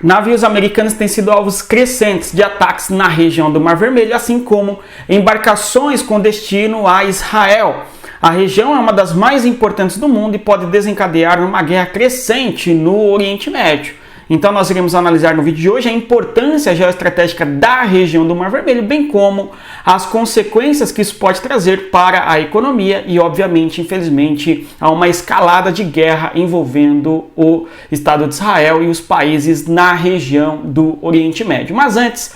navios americanos têm sido alvos crescentes de ataques na região do Mar Vermelho, assim como embarcações com destino a Israel. A região é uma das mais importantes do mundo e pode desencadear uma guerra crescente no Oriente Médio. Então nós iremos analisar no vídeo de hoje a importância geoestratégica da região do Mar Vermelho, bem como as consequências que isso pode trazer para a economia e, obviamente, infelizmente, a uma escalada de guerra envolvendo o Estado de Israel e os países na região do Oriente Médio. Mas antes,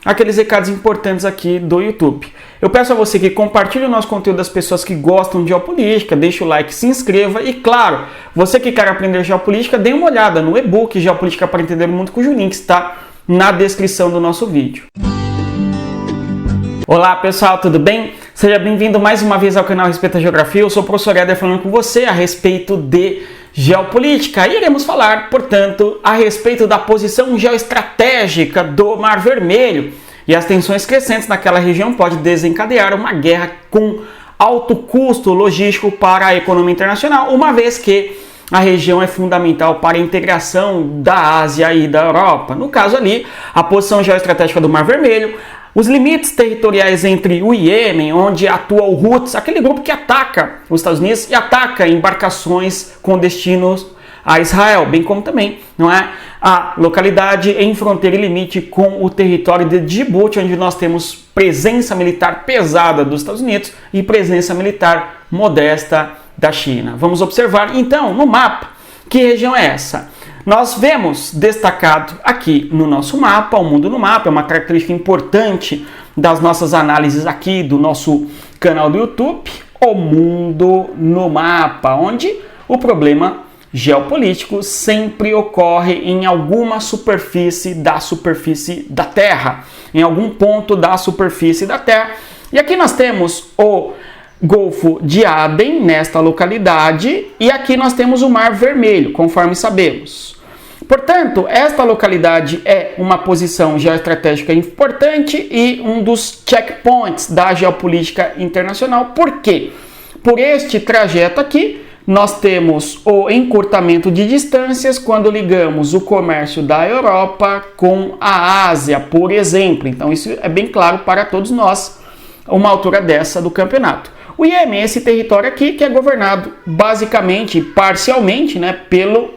aqueles recados importantes aqui do YouTube. Eu peço a você que compartilhe o nosso conteúdo das pessoas que gostam de geopolítica, deixe o like, se inscreva e, claro, você que quer aprender geopolítica, dê uma olhada no e-book Geopolítica para Entender o Mundo, cujo link está na descrição do nosso vídeo. Olá pessoal, tudo bem? Seja bem-vindo mais uma vez ao canal Respeita a Geografia. Eu sou o professor Éder falando com você a respeito de geopolítica. E iremos falar, portanto, a respeito da posição geoestratégica do Mar Vermelho. E as tensões crescentes naquela região podem desencadear uma guerra com alto custo logístico para a economia internacional, uma vez que a região é fundamental para a integração da Ásia e da Europa. No caso ali, a posição geoestratégica do Mar Vermelho, os limites territoriais entre o Iêmen, onde atua o Houthis, aquele grupo que ataca os Estados Unidos e ataca embarcações com destinos a Israel, bem como também, não é, a localidade em fronteira e limite com o território de Djibouti, onde nós temos presença militar pesada dos Estados Unidos e presença militar modesta da China. Vamos observar então no mapa que região é essa. Nós vemos destacado aqui no nosso mapa, o mundo no mapa, é uma característica importante das nossas análises aqui do nosso canal do YouTube, o mundo no mapa, onde o problema geopolítico sempre ocorre em alguma superfície da Terra, em algum ponto da superfície da Terra. E aqui nós temos o Golfo de Aden, nesta localidade, e aqui nós temos o Mar Vermelho, conforme sabemos. Portanto, esta localidade é uma posição geoestratégica importante e um dos checkpoints da geopolítica internacional. Por quê? Por este trajeto aqui, nós temos o encurtamento de distâncias quando ligamos o comércio da Europa com a Ásia, por exemplo. Então, isso é bem claro para todos nós, uma altura dessa do campeonato. O Iêmen é esse território aqui que é governado basicamente, parcialmente, né, pelo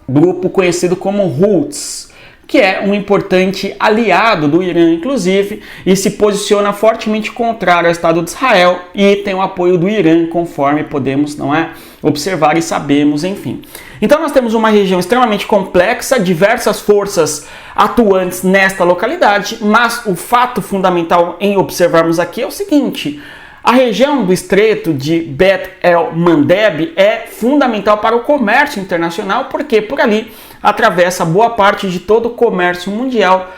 grupo conhecido como Houthis, que é um importante aliado do Irã, inclusive, e se posiciona fortemente contrário ao Estado de Israel e tem o apoio do Irã, conforme podemos, não é, observar e sabemos, enfim. Então nós temos uma região extremamente complexa, diversas forças atuantes nesta localidade, mas o fato fundamental em observarmos aqui é o seguinte: a região do Estreito de Bab el-Mandeb é fundamental para o comércio internacional, porque por ali atravessa boa parte de todo o comércio mundial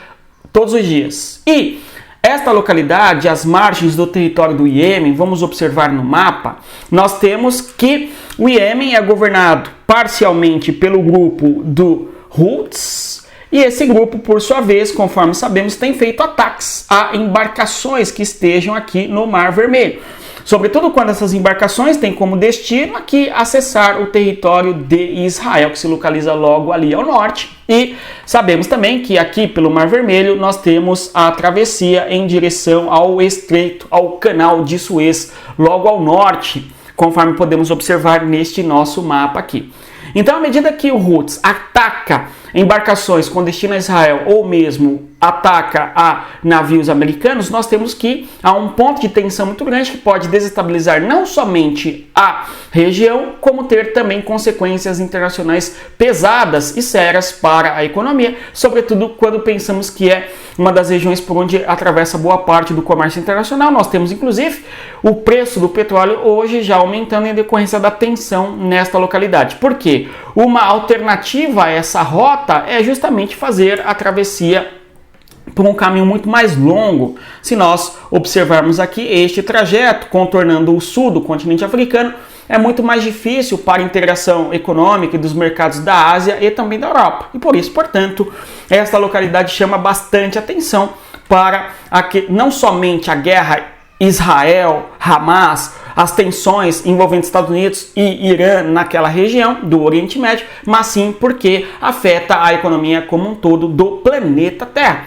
todos os dias. E esta localidade, as margens do território do Iêmen, vamos observar no mapa, nós temos que o Iêmen é governado parcialmente pelo grupo do Houthis, e esse grupo, por sua vez, conforme sabemos, tem feito ataques a embarcações que estejam aqui no Mar Vermelho. Sobretudo quando essas embarcações têm como destino aqui acessar o território de Israel, que se localiza logo ali ao norte. E sabemos também que aqui pelo Mar Vermelho nós temos a travessia em direção ao Estreito, ao Canal de Suez, logo ao norte, conforme podemos observar neste nosso mapa aqui. Então, à medida que o Houthis ataca embarcações com destino a Israel ou mesmo ataca a navios americanos, nós temos que há um ponto de tensão muito grande que pode desestabilizar não somente a região, como ter também consequências internacionais pesadas e sérias para a economia, sobretudo quando pensamos que é uma das regiões por onde atravessa boa parte do comércio internacional. Nós temos inclusive o preço do petróleo hoje já aumentando em decorrência da tensão nesta localidade. Por quê? Uma alternativa a essa rota é justamente fazer a travessia por um caminho muito mais longo. Se nós observarmos aqui este trajeto, contornando o sul do continente africano, é muito mais difícil para a integração econômica dos mercados da Ásia e também da Europa. E por isso, portanto, esta localidade chama bastante atenção para não somente a guerra Israel, Hamas, as tensões envolvendo Estados Unidos e Irã naquela região do Oriente Médio, mas sim porque afeta a economia como um todo do planeta Terra.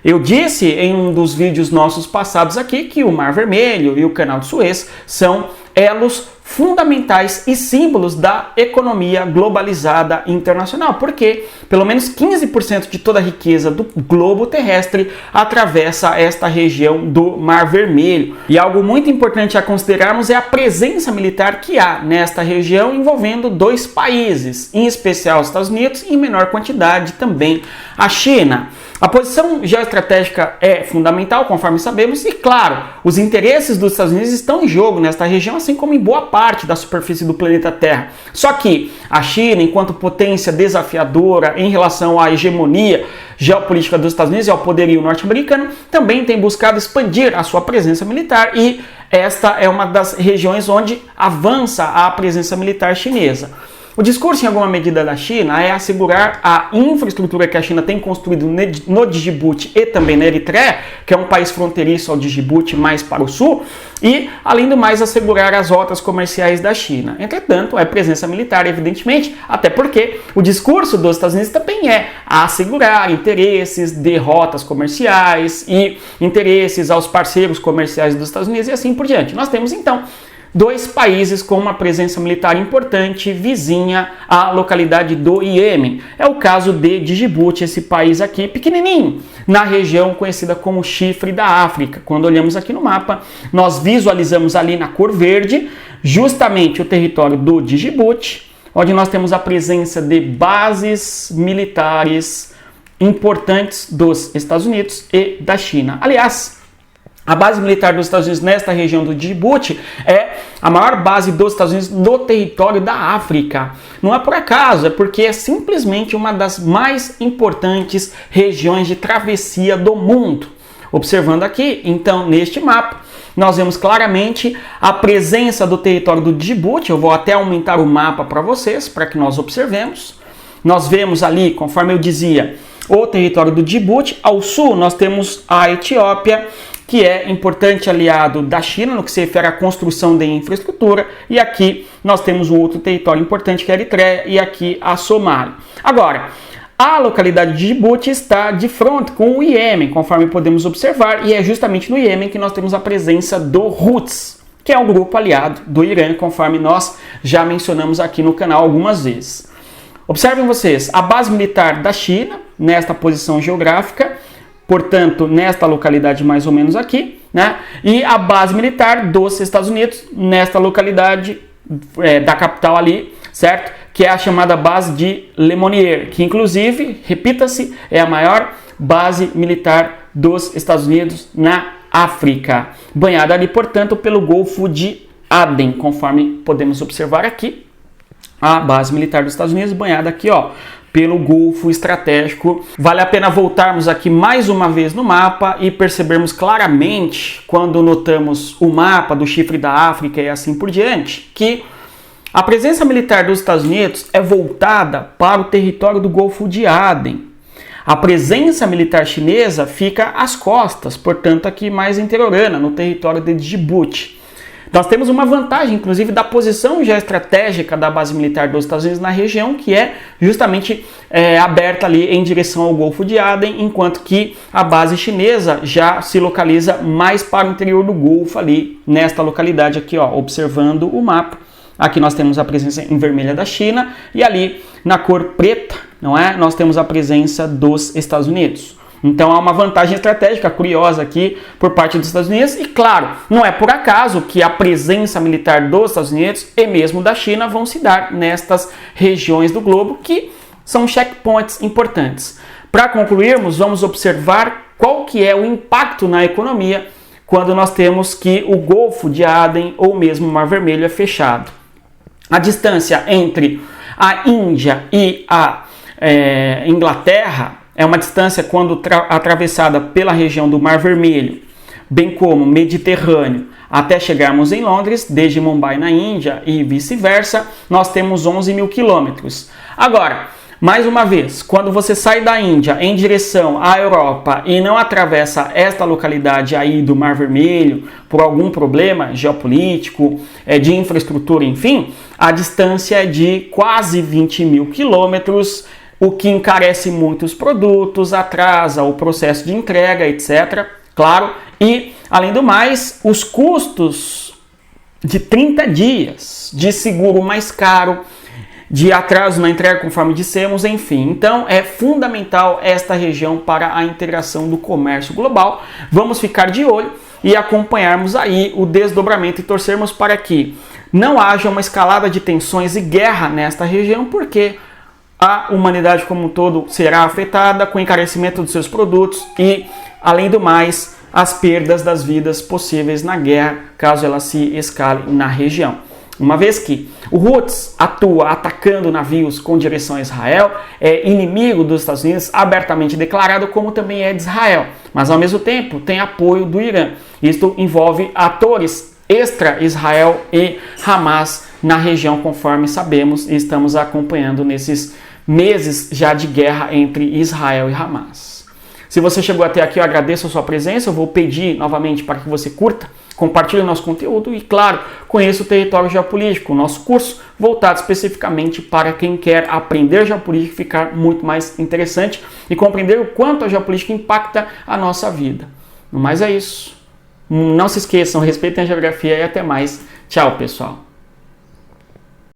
Eu disse em um dos vídeos nossos passados aqui que o Mar Vermelho e o Canal de Suez são elos fundamentais e símbolos da economia globalizada internacional, porque pelo menos 15% de toda a riqueza do globo terrestre atravessa esta região do Mar Vermelho. E algo muito importante a considerarmos é a presença militar que há nesta região envolvendo dois países, em especial os Estados Unidos e em menor quantidade também a China. A posição geoestratégica é fundamental, conforme sabemos, e claro, os interesses dos Estados Unidos estão em jogo nesta região, assim como em boa parte da superfície do planeta Terra. Só que a China, enquanto potência desafiadora em relação à hegemonia geopolítica dos Estados Unidos e ao poderio norte-americano, também tem buscado expandir a sua presença militar e esta é uma das regiões onde avança a presença militar chinesa. O discurso, em alguma medida, da China é assegurar a infraestrutura que a China tem construído no Djibouti e também na Eritreia, que é um país fronteiriço ao Djibouti mais para o sul, e, além do mais, assegurar as rotas comerciais da China. Entretanto, é presença militar, evidentemente, até porque o discurso dos Estados Unidos também é assegurar interesses de rotas comerciais e interesses aos parceiros comerciais dos Estados Unidos e assim por diante. Nós temos, então, dois países com uma presença militar importante vizinha à localidade do Iêmen. É o caso de Djibouti, esse país aqui pequenininho, na região conhecida como Chifre da África. Quando olhamos aqui no mapa, nós visualizamos ali na cor verde justamente o território do Djibouti, onde nós temos a presença de bases militares importantes dos Estados Unidos e da China. Aliás, a base militar dos Estados Unidos nesta região do Djibouti é a maior base dos Estados Unidos no território da África. Não é por acaso, é porque é simplesmente uma das mais importantes regiões de travessia do mundo. Observando aqui, então, neste mapa, nós vemos claramente a presença do território do Djibouti. Eu vou até aumentar o mapa para vocês, para que nós observemos. Nós vemos ali, conforme eu dizia, o território do Djibouti. Ao sul, nós temos a Etiópia, que é importante aliado da China no que se refere à construção de infraestrutura, e aqui nós temos um outro território importante que é a Eritreia e aqui a Somália. Agora, a localidade de Djibouti está de frente com o Iêmen, conforme podemos observar, e é justamente no Iêmen que nós temos a presença do Houthis, que é um grupo aliado do Irã, conforme nós já mencionamos aqui no canal algumas vezes. Observem vocês, a base militar da China, nesta posição geográfica, portanto, nesta localidade mais ou menos aqui, né? E a base militar dos Estados Unidos, nesta localidade da capital ali, certo? Que é a chamada base de Le Monnier, que inclusive, repita-se, é a maior base militar dos Estados Unidos na África, banhada ali, portanto, pelo Golfo de Aden, conforme podemos observar aqui, a base militar dos Estados Unidos banhada aqui, ó, pelo Golfo Estratégico. Vale a pena voltarmos aqui mais uma vez no mapa e percebermos claramente, quando notamos o mapa do Chifre da África e assim por diante, que a presença militar dos Estados Unidos é voltada para o território do Golfo de Aden. A presença militar chinesa fica às costas, portanto aqui mais interiorana, no território de Djibouti. Nós temos uma vantagem, inclusive, da posição geoestratégica da base militar dos Estados Unidos na região, que é justamente aberta ali em direção ao Golfo de Aden, enquanto que a base chinesa já se localiza mais para o interior do Golfo ali, nesta localidade aqui, ó, observando o mapa. Aqui nós temos a presença em vermelha da China e ali na cor preta, não é? Nós temos a presença dos Estados Unidos. Então há uma vantagem estratégica curiosa aqui por parte dos Estados Unidos e, claro, não é por acaso que a presença militar dos Estados Unidos e mesmo da China vão se dar nestas regiões do globo que são checkpoints importantes. Para concluirmos, vamos observar qual que é o impacto na economia quando nós temos que o Golfo de Aden ou mesmo o Mar Vermelho é fechado. A distância entre a Índia e a Inglaterra é uma distância quando atravessada pela região do Mar Vermelho, bem como Mediterrâneo, até chegarmos em Londres, desde Mumbai na Índia e vice-versa, nós temos 11 mil quilômetros. Agora, Mais uma vez, quando você sai da Índia em direção à Europa e não atravessa esta localidade aí do Mar Vermelho por algum problema geopolítico, de infraestrutura, enfim, a distância é de quase 20 mil quilômetros, o que encarece muitos produtos, atrasa o processo de entrega, etc. Claro, e além do mais, os custos de 30 dias de seguro mais caro, de atraso na entrega, conforme dissemos, enfim. Então, é fundamental esta região para a integração do comércio global. Vamos ficar de olho e acompanharmos aí o desdobramento e torcermos para que não haja uma escalada de tensões e guerra nesta região, porque a humanidade como um todo será afetada com o encarecimento dos seus produtos e, além do mais, as perdas das vidas possíveis na guerra, caso ela se escale na região. Uma vez que o Houthis atua atacando navios com direção a Israel, é inimigo dos Estados Unidos, abertamente declarado, como também é de Israel. Mas, ao mesmo tempo, tem apoio do Irã. Isto envolve atores extra-Israel e Hamas na região, conforme sabemos e estamos acompanhando nesses meses já de guerra entre Israel e Hamas. Se você chegou até aqui, eu agradeço a sua presença. Eu vou pedir novamente para que você curta, compartilhe o nosso conteúdo e, claro, conheça o Território Geopolítico, o nosso curso voltado especificamente para quem quer aprender geopolítica e ficar muito mais interessante e compreender o quanto a geopolítica impacta a nossa vida. No mais é isso. Não se esqueçam, respeitem a geografia e até mais. Tchau, pessoal.